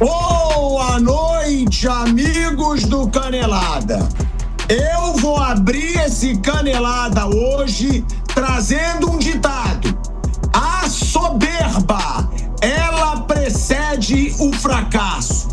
Boa noite, amigos do Canelada. Eu vou abrir esse Canelada hoje trazendo um ditado. A soberba, ela precede o fracasso.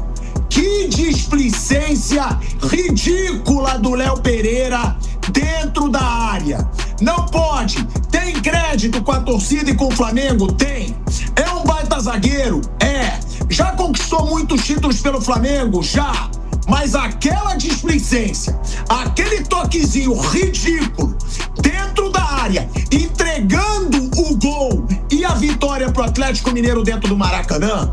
Que displicência ridícula do Léo Pereira dentro da área. Não pode. Tem crédito com a torcida e com o Flamengo? Tem. É um baita zagueiro? É. Já conquistou muitos títulos pelo Flamengo? Já. Mas aquela displicência, aquele toquezinho ridículo dentro da área, entregando o gol e a vitória pro Atlético Mineiro dentro do Maracanã,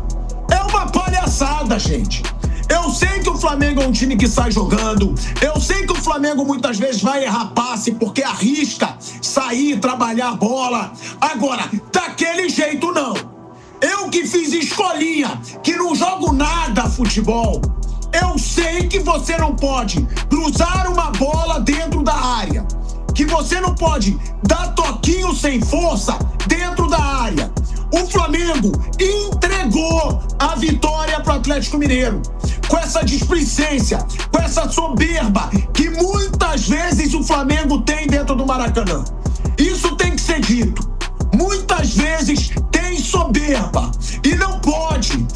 é uma palhaçada, gente. Eu sei que o Flamengo é um time que sai jogando, eu sei que o Flamengo muitas vezes vai errar passe porque arrisca sair, trabalhar a bola. Agora, daquele jeito não. Eu que fiz escolinha, que não jogo nada futebol, eu sei que você não pode cruzar uma bola dentro da área, que você não pode dar toquinho sem força dentro da área. O Flamengo entregou a vitória para o Atlético Mineiro com essa displicência, com essa soberba que muitas vezes o Flamengo tem dentro do Maracanã. Isso tem que ser dito. Muitas vezes tem soberba e não pode.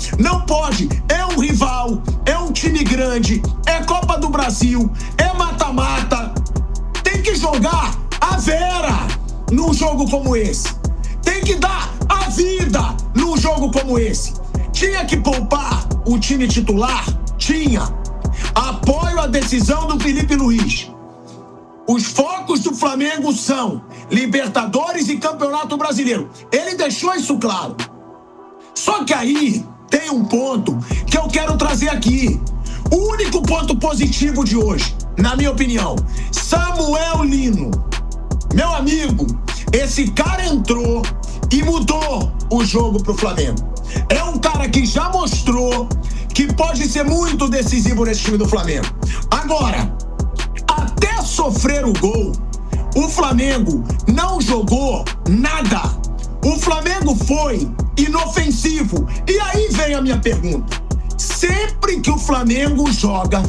É um rival, é um time grande, é Copa do Brasil, é mata-mata. Tem que jogar a vera num jogo como esse. Tem que dar a vida num jogo como esse. Tinha que poupar o time titular? Tinha. Apoio a decisão do Felipe Luiz. Os focos do Flamengo são Libertadores e Campeonato Brasileiro. Ele deixou isso claro. Só que aí tem um ponto que eu quero trazer aqui. O único ponto positivo de hoje, na minha opinião, Samuel Lino. Meu amigo, esse cara entrou e mudou o jogo pro Flamengo. É um cara que já mostrou que pode ser muito decisivo nesse time do Flamengo. Agora, até sofrer o gol, o Flamengo não jogou nada. O Flamengo foi inofensivo. E aí vem a minha pergunta. Sempre que o Flamengo joga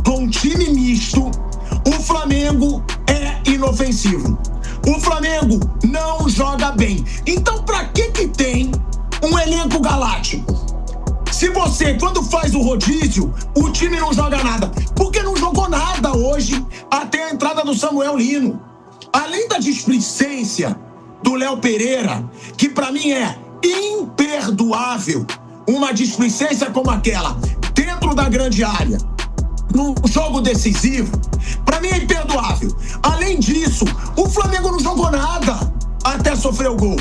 com time misto, o Flamengo é inofensivo. O Flamengo não joga bem. Então, pra que tem um elenco galáctico? Se você, quando faz o rodízio, o time não joga nada. Porque não jogou nada hoje até a entrada do Samuel Lino. Além da displicência do Léo Pereira, que pra mim é imperdoável, uma displicência como aquela, dentro da grande área, num jogo decisivo, pra mim é imperdoável. Além disso, o Flamengo não jogou nada até sofrer o gol.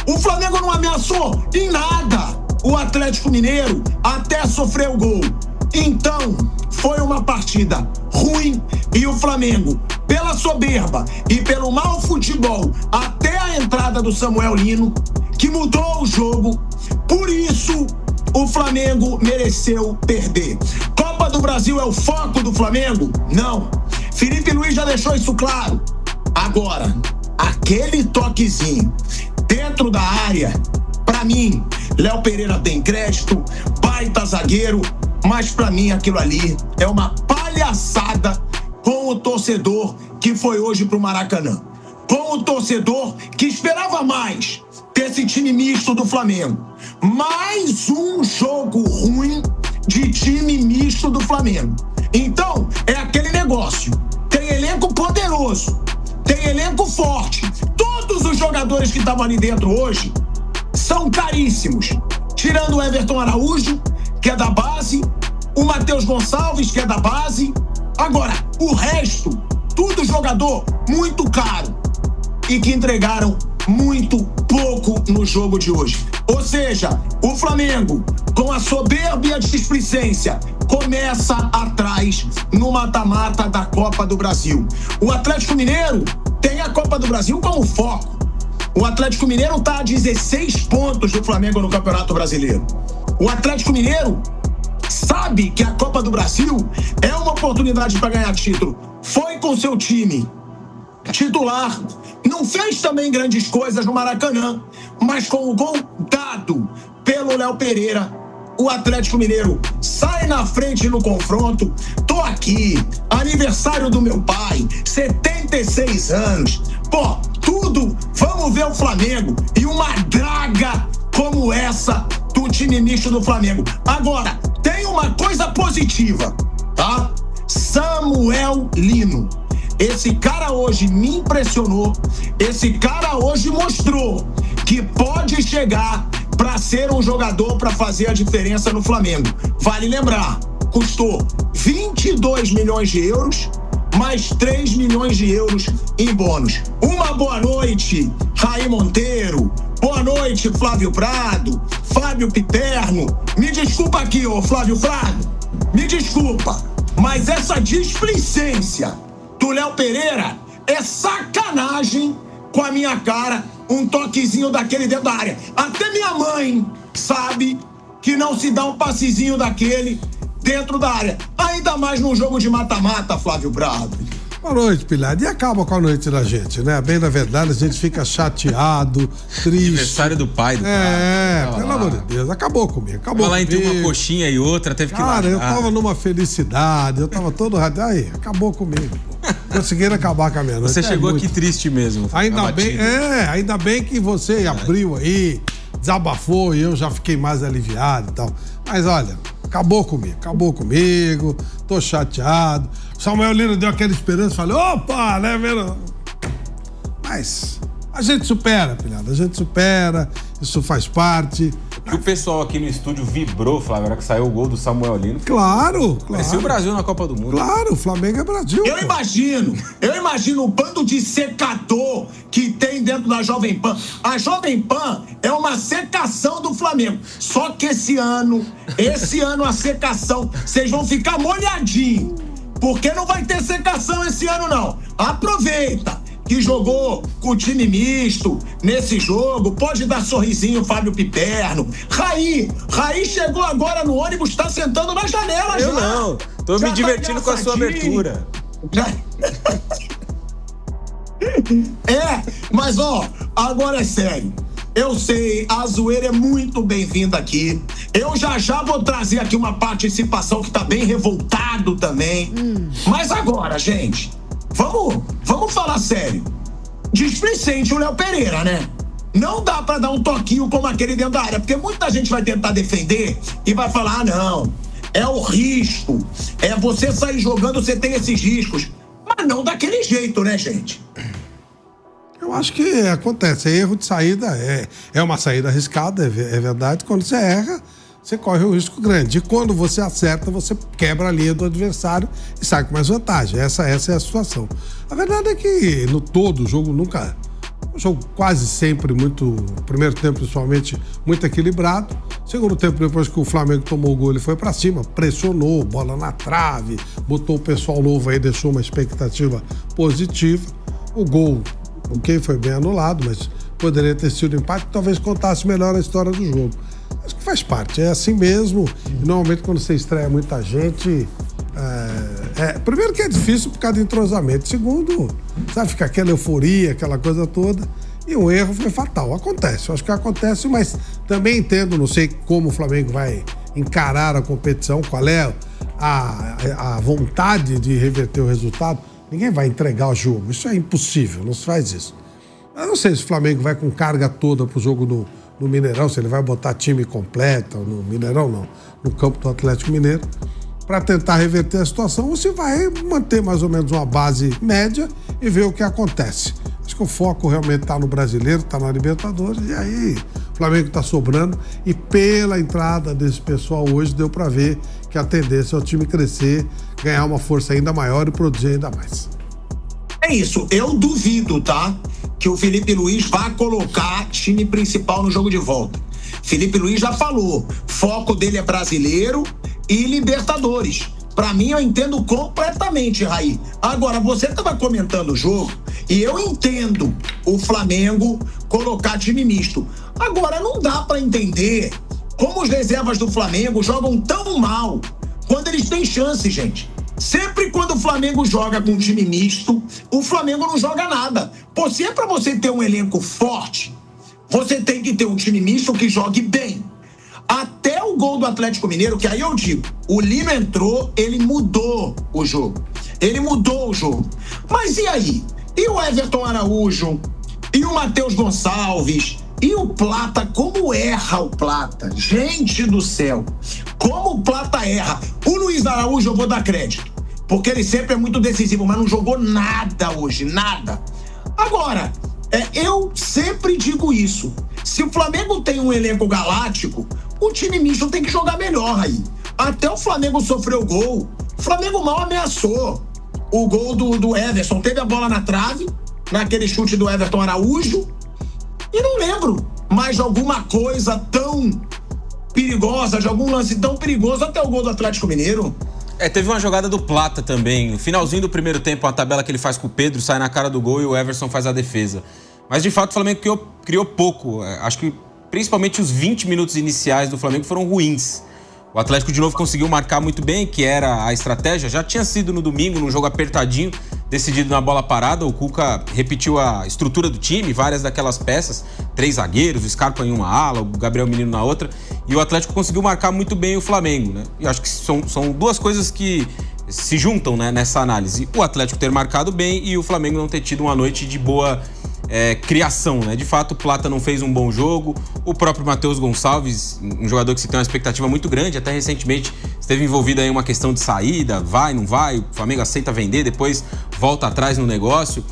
O Flamengo não ameaçou em nada o Atlético Mineiro até sofrer o gol. Então, foi uma partida ruim e o Flamengo, pela soberba e pelo mau futebol até a entrada do Samuel Lino, que mudou o jogo, por isso o Flamengo mereceu perder. Copa do Brasil é o foco do Flamengo? Não. Felipe Luiz já deixou isso claro. Agora, aquele toquezinho dentro da área, pra mim, Léo Pereira tem crédito, baita zagueiro, mas pra mim aquilo ali é uma palhaçada com o torcedor que foi hoje pro Maracanã. Com o torcedor que esperava mais desse time misto do Flamengo. Mais um jogo ruim de time misto do Flamengo. Então, é aquele negócio. Tem elenco poderoso, tem elenco forte. Todos os jogadores que estavam ali dentro hoje são caríssimos. Tirando o Everton Araújo, que é da base, o Matheus Gonçalves, que é da base. Agora, o resto, tudo jogador muito caro e que entregaram muito pouco no jogo de hoje. Ou seja, o Flamengo, com a soberba e a displicência, começa atrás no mata-mata da Copa do Brasil. O Atlético Mineiro tem a Copa do Brasil como foco. O Atlético Mineiro está a 16 pontos do Flamengo no Campeonato Brasileiro. O Atlético Mineiro sabe que a Copa do Brasil é uma oportunidade para ganhar título. Foi com seu time titular, não fez também grandes coisas no Maracanã, mas com o gol dado pelo Léo Pereira, o Atlético Mineiro sai na frente no confronto. Tô aqui, aniversário do meu pai, 76 anos. Pô, tudo, vamos ver o Flamengo. E uma draga como essa do time misto do Flamengo. Agora, tem uma coisa positiva, tá? Samuel Lino. Esse cara hoje me impressionou. Esse cara hoje mostrou que pode chegar para ser um jogador para fazer a diferença no Flamengo. Vale lembrar, custou 22 milhões de euros, mais 3 milhões de euros em bônus. Uma boa noite, Raí Monteiro. Boa noite, Flávio Prado, Fábio Piperno. Me desculpa aqui, ô Flávio Prado. Me desculpa, mas essa displicência do Léo Pereira é sacanagem com a minha cara. Um toquezinho daquele dentro da área. Até minha mãe sabe que não se dá um passezinho daquele dentro da área. Ainda mais num jogo de mata-mata, Flávio Prado. Boa noite, Pilhado. E acaba com a noite da gente, né? Bem, na verdade, a gente fica chateado, triste. Aniversário do pai do cara. Pelo amor de Deus. Acabou comigo. Acabou lá comigo. Entre uma coxinha e outra, teve que ir lá. Cara, eu tava numa felicidade, eu tava todo radiado. Aí, acabou comigo, pô. Conseguiram acabar com a minha noite. Você chegou aqui triste mesmo. Ainda bem que você abriu aí, desabafou e eu já fiquei mais aliviado e tal. Mas olha, acabou comigo, tô chateado. Samuel Lino deu aquela esperança, falei, opa, né, vendo? Mas a gente supera, Pilhado, a gente supera, isso faz parte. E o pessoal aqui no estúdio vibrou, Flávio, na hora que saiu o gol do Samuel Lino. Claro. Parecia o Brasil na Copa do Mundo. Claro, o Flamengo é Brasil. Eu imagino o bando de secador que tem dentro da Jovem Pan. A Jovem Pan é uma secação do Flamengo. Só que esse ano a secação, vocês vão ficar molhadinhos. Porque não vai ter secação esse ano, não. Aproveita que jogou com o time misto nesse jogo, pode dar sorrisinho, Fábio Piperno. Raí chegou agora no ônibus, tá sentando na janela já. Eu não, tô me divertindo com a sua abertura. Mas agora é sério. Eu sei, a zoeira é muito bem-vinda aqui. Eu já vou trazer aqui uma participação que tá bem revoltado também. Mas agora, gente, vamos falar sério. Displicente o Léo Pereira, né? Não dá pra dar um toquinho como aquele dentro da área, porque muita gente vai tentar defender e vai falar, não, é o risco. É você sair jogando, você tem esses riscos. Mas não daquele jeito, né, gente? Eu acho que acontece, erro de saída é uma saída arriscada, é verdade. Quando você erra, você corre um risco grande. E quando você acerta, você quebra a linha do adversário e sai com mais vantagem. Essa é a situação. A verdade é que no todo o jogo nunca... O jogo quase sempre muito... Primeiro tempo, principalmente, muito equilibrado. Segundo tempo, depois que o Flamengo tomou o gol, ele foi pra cima, pressionou, bola na trave, botou o pessoal novo aí, deixou uma expectativa positiva. O gol... Ok, foi bem anulado, mas poderia ter sido empate, talvez contasse melhor a história do jogo. Acho que faz parte, é assim mesmo. E normalmente quando você estreia muita gente, primeiro que é difícil por causa de entrosamento. Segundo, sabe, fica aquela euforia, aquela coisa toda. E um erro foi fatal. Acontece, eu acho que acontece, mas também entendo, não sei como o Flamengo vai encarar a competição, qual é a vontade de reverter o resultado. Ninguém vai entregar o jogo, isso é impossível, não se faz isso. Eu não sei se o Flamengo vai com carga toda pro jogo no Mineirão, se ele vai botar time completo, no Mineirão não, no campo do Atlético Mineiro, para tentar reverter a situação, ou se vai manter mais ou menos uma base média e ver o que acontece. Acho que o foco realmente está no Brasileiro, está na Libertadores, e aí o Flamengo está sobrando, e pela entrada desse pessoal hoje deu para ver que a tendência é o time crescer, ganhar uma força ainda maior e produzir ainda mais. É isso, eu duvido, tá? Que o Felipe Luiz vá colocar time principal no jogo de volta. Felipe Luiz já falou, foco dele é Brasileiro e Libertadores. Pra mim, eu entendo completamente, Raí. Agora, você tava comentando o jogo e eu entendo o Flamengo colocar time misto. Agora, não dá pra entender como os reservas do Flamengo jogam tão mal quando eles têm chance, gente. Sempre quando o Flamengo joga com um time misto, o Flamengo não joga nada. Pô, se é pra você ter um elenco forte, você tem que ter um time misto que jogue bem. Até o o gol do Atlético Mineiro, que aí eu digo, o Lino entrou, ele mudou o jogo. Ele mudou o jogo. Mas e aí? E o Everton Araújo? E o Matheus Gonçalves? E o Plata? Como erra o Plata? Gente do céu! Como o Plata erra? O Luiz Araújo eu vou dar crédito, porque ele sempre é muito decisivo, mas não jogou nada hoje, nada. Agora, eu sempre digo isso. Se o Flamengo tem um elenco galáctico, o time misto tem que jogar melhor aí. Até o Flamengo sofreu gol. O Flamengo mal ameaçou. O gol do Everson teve a bola na trave, naquele chute do Everton Araújo. E não lembro mais de alguma coisa tão perigosa, de algum lance tão perigoso até o gol do Atlético Mineiro. Teve uma jogada do Plata também. No finalzinho do primeiro tempo, a tabela que ele faz com o Pedro, sai na cara do gol e o Everson faz a defesa. Mas, de fato, o Flamengo criou pouco. Acho que, principalmente, os 20 minutos iniciais do Flamengo foram ruins. O Atlético, de novo, conseguiu marcar muito bem, que era a estratégia. Já tinha sido no domingo, num jogo apertadinho, decidido na bola parada. O Cuca repetiu a estrutura do time, várias daquelas peças. 3 zagueiros, o Scarpa em uma ala, o Gabriel Menino na outra. E o Atlético conseguiu marcar muito bem o Flamengo, né? E acho que são duas coisas que se juntam, né, nessa análise. O Atlético ter marcado bem e o Flamengo não ter tido uma noite de boa criação, né? De fato, o Plata não fez um bom jogo. O próprio Matheus Gonçalves, um jogador que se tem uma expectativa muito grande, até recentemente esteve envolvido em uma questão de saída, vai, não vai, o Flamengo aceita vender, depois volta atrás no negócio.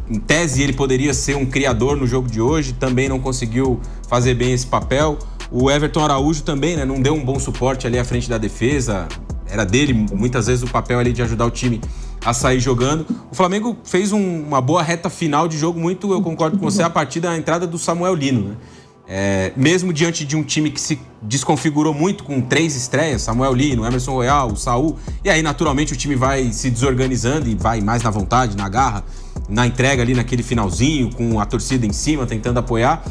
Em tese, ele poderia ser um criador no jogo de hoje, também não conseguiu fazer bem esse papel. O Everton Araújo também, né, não deu um bom suporte ali à frente da defesa. Era dele, muitas vezes, o papel ali de ajudar o time a sair jogando. O Flamengo fez uma boa reta final de jogo, muito, eu concordo com você, a partir da entrada do Samuel Lino, né? Mesmo diante de um time que se desconfigurou muito com 3 estreias, Samuel Lino, Emerson Royal, o Saul, e aí naturalmente o time vai se desorganizando e vai mais na vontade, na garra, na entrega ali naquele finalzinho, com a torcida em cima, tentando apoiar.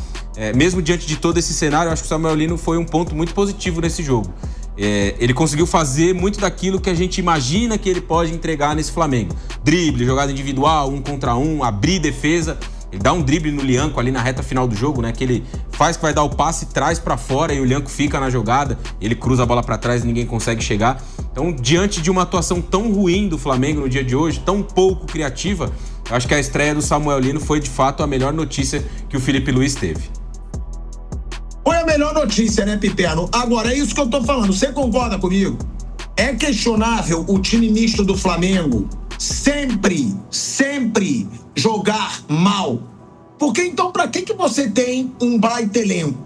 Mesmo diante de todo esse cenário, eu acho que o Samuel Lino foi um ponto muito positivo nesse jogo. Ele conseguiu fazer muito daquilo que a gente imagina que ele pode entregar nesse Flamengo. Drible, jogada individual, 1 contra 1, abrir defesa. Ele dá um drible no Lianco ali na reta final do jogo, né? Que ele faz que vai dar o passe, traz pra fora e o Lianco fica na jogada. Ele cruza a bola pra trás e ninguém consegue chegar. Então, diante de uma atuação tão ruim do Flamengo no dia de hoje, tão pouco criativa, eu acho que a estreia do Samuel Lino foi, de fato, a melhor notícia que o Felipe Luiz teve. Foi a melhor notícia, né, Piperno? Agora, é isso que eu tô falando. Você concorda comigo? É questionável o time misto do Flamengo sempre jogar mal. Porque então, pra que você tem um baita elenco?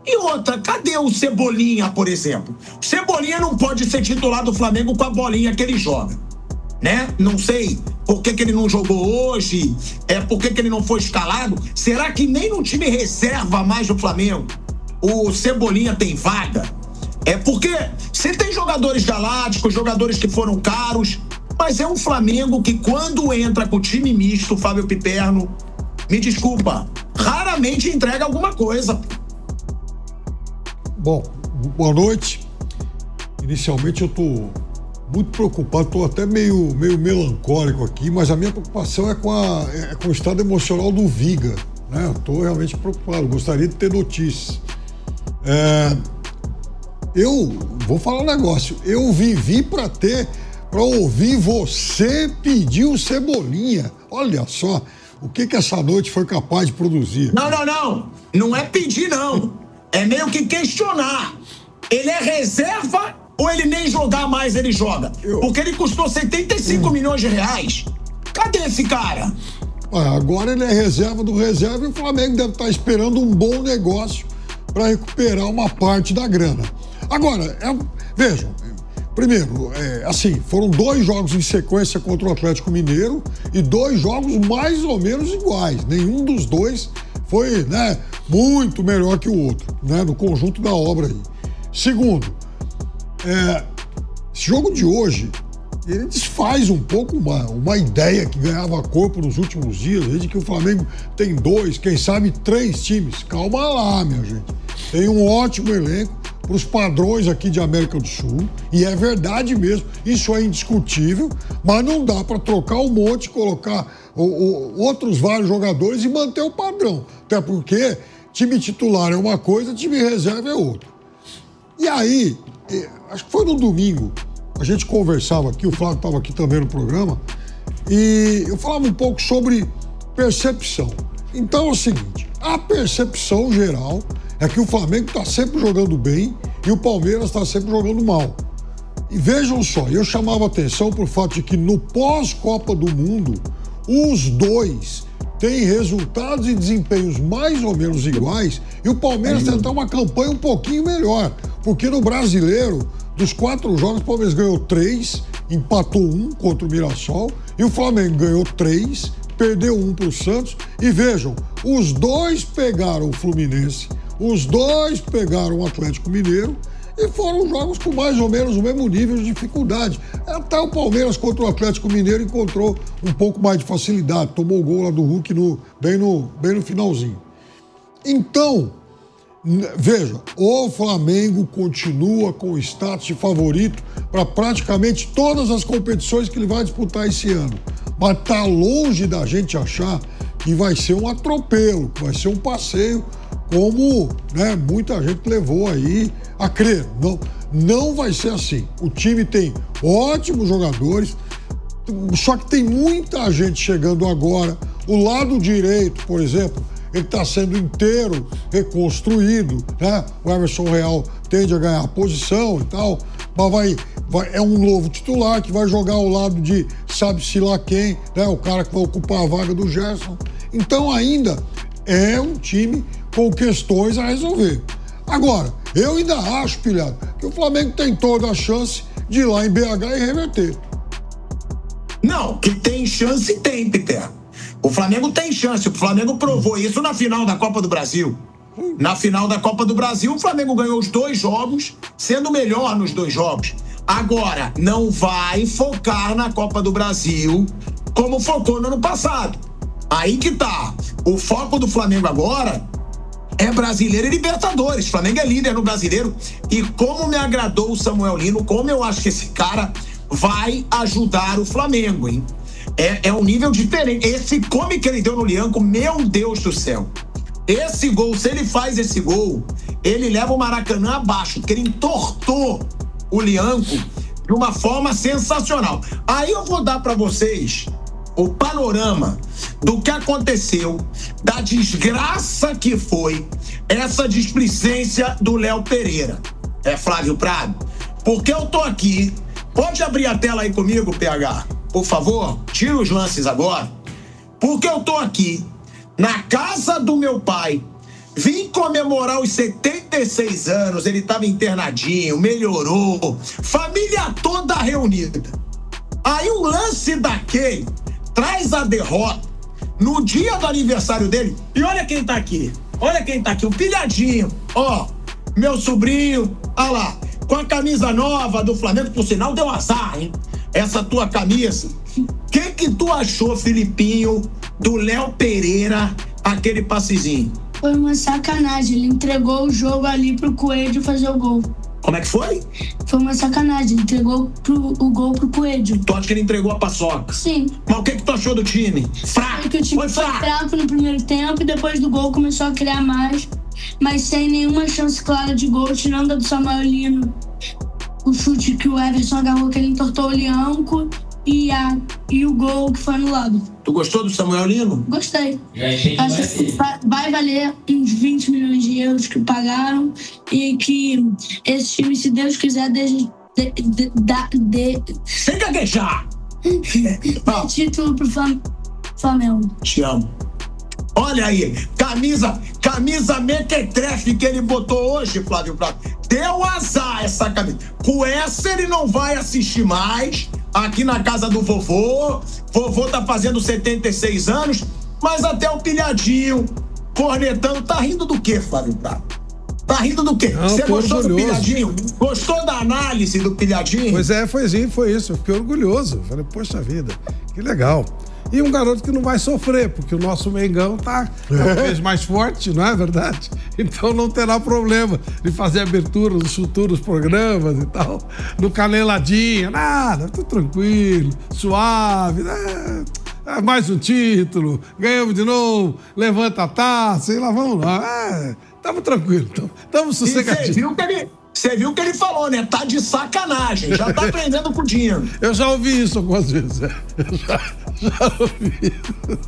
E outra, cadê o Cebolinha, por exemplo? O Cebolinha não pode ser titular do Flamengo com a bolinha que ele joga, né? Não sei por que ele não jogou hoje, por que ele não foi escalado. Será que nem no time reserva mais do Flamengo o Cebolinha tem vaga? Porque você tem jogadores galácticos, jogadores que foram caros, mas é um Flamengo que quando entra com o time misto, Fábio Piperno, me desculpa, raramente entrega alguma coisa. Bom, boa noite. Inicialmente eu tô muito preocupado, tô até meio melancólico aqui, mas a minha preocupação é com o estado emocional do Viga, né? Eu tô realmente preocupado, gostaria de ter notícias. Eu vou falar um negócio, eu vivi para ouvir você pedir o Cebolinha. Olha só o que essa noite foi capaz de produzir. Não é pedir, não. É meio que questionar. Ele é reserva ou ele nem jogar mais ele joga? Porque ele custou 75 milhões de reais. Cadê esse cara? Agora ele é reserva do reserva e o Flamengo deve estar esperando um bom negócio para recuperar uma parte da grana. Agora, vejam, primeiro, assim, foram 2 jogos em sequência contra o Atlético Mineiro e 2 jogos mais ou menos iguais. Nenhum dos 2 foi, né, muito melhor que o outro, né, no conjunto da obra aí. Segundo, esse jogo de hoje, ele desfaz um pouco uma ideia que ganhava corpo nos últimos dias, de que o Flamengo tem 2, quem sabe 3 times. Calma lá, minha gente. Tem um ótimo elenco para os padrões aqui de América do Sul, e é verdade mesmo, isso é indiscutível, mas não dá para trocar um monte, colocar outros vários jogadores e manter o padrão. Até porque time titular é uma coisa, time reserva é outra. E aí, acho que foi no domingo, a gente conversava aqui, o Flávio estava aqui também no programa, e eu falava um pouco sobre percepção. Então é o seguinte, a percepção geral é que o Flamengo está sempre jogando bem e o Palmeiras está sempre jogando mal. E vejam só, eu chamava atenção por fato de que no pós-Copa do Mundo, os dois têm resultados e desempenhos mais ou menos iguais e o Palmeiras tem até uma campanha um pouquinho melhor, porque no Brasileiro, dos 4 jogos, o Palmeiras ganhou 3, empatou 1 contra o Mirassol e o Flamengo ganhou 3, perdeu 1 para o Santos. E vejam, os dois pegaram o Fluminense, os dois pegaram o Atlético Mineiro e foram jogos com mais ou menos o mesmo nível de dificuldade. Até o Palmeiras contra o Atlético Mineiro encontrou um pouco mais de facilidade, tomou o gol lá do Hulk bem no finalzinho. Então, veja, o Flamengo continua com o status de favorito para praticamente todas as competições que ele vai disputar esse ano. Mas está longe da gente achar que vai ser um atropelo, que vai ser um passeio, como muita gente levou aí a crer. Não vai ser assim. O time tem ótimos jogadores, só que tem muita gente chegando agora. O lado direito, por exemplo, ele está sendo inteiro reconstruído, né? O Everson Real tende a ganhar a posição e tal, mas é um novo titular que vai jogar ao lado de sabe-se lá quem, né? O cara que vai ocupar a vaga do Gerson. Então ainda é um time com questões a resolver. Agora, eu ainda acho, pilhado, que o Flamengo tem toda a chance de ir lá em BH e reverter. Não, que tem chance, tem, Peter. O Flamengo tem chance. O Flamengo provou isso na final da Copa do Brasil. Na final da Copa do Brasil, o Flamengo ganhou os 2 jogos, sendo melhor nos 2 jogos. Agora, não vai focar na Copa do Brasil como focou no ano passado. Aí que tá. O foco do Flamengo agora é Brasileiro e Libertadores. O Flamengo é líder no Brasileiro. E como me agradou o Samuel Lino, como eu acho que esse cara vai ajudar o Flamengo, hein? É um nível diferente. Esse come que ele deu no Lianco, meu Deus do céu. Esse gol, se ele faz esse gol, ele leva o Maracanã abaixo, porque ele entortou o Lianco de uma forma sensacional. Aí eu vou dar para vocês o panorama do que aconteceu, da desgraça que foi essa displicência do Léo Pereira. Flávio Prado? Porque eu tô aqui. Pode abrir a tela aí comigo, PH? Por favor, tira os lances agora. Porque eu tô aqui, na casa do meu pai, vim comemorar os 76 anos, ele tava internadinho, melhorou, família toda reunida. Aí um lance daquele traz a derrota no dia do aniversário dele. E olha quem tá aqui, o pilhadinho, ó, meu sobrinho, olha lá, com a camisa nova do Flamengo, por sinal deu azar, hein? Essa tua camisa. O que tu achou, Filipinho, do Léo Pereira, aquele passezinho? Foi uma sacanagem, ele entregou o jogo ali pro Coelho fazer o gol. Como é que foi? Foi uma sacanagem, ele entregou o gol pro Coelho. Tu acha que ele entregou a paçoca? Sim. Mas o que tu achou do time? Fraco. Foi que o time foi fraco no primeiro tempo e depois do gol começou a criar mais, mas sem nenhuma chance clara de gol, tirando a do Samuel Lino. O chute que o Everson agarrou, que ele entortou o Lianco e o gol que foi anulado. Tu gostou do Samuel Lino? Gostei. Acho que vai valer uns 20 milhões de euros que pagaram e que esse time, se Deus quiser, sem gaguejar! Título pro Flamengo. Te amo. Olha aí, camisa mequetrefe que ele botou hoje, Flávio Prado. Deu azar essa camisa. Com essa ele não vai assistir mais aqui na casa do vovô. Vovô tá fazendo 76 anos, mas até o pilhadinho, cornetando, tá rindo do quê, Flávio Prado? Tá rindo do quê? Você gostou do pilhadinho? Gostou da análise do pilhadinho? Pois é, foi isso. Eu fiquei orgulhoso. Falei, poxa vida, que legal. E um garoto que não vai sofrer, porque o nosso Mengão tá cada vez mais forte, não é verdade? Então não terá problema de fazer abertura nos futuros programas e tal. No caneladinha, nada, tudo tranquilo, suave, né? Mais um título, ganhamos de novo, levanta a taça e lá vamos lá. Tamo tranquilo, tamo sossegadinho. Você viu o que ele falou, né? Tá de sacanagem, já tá aprendendo com o Dinho. Eu já ouvi isso algumas vezes. Eu já ouvi isso.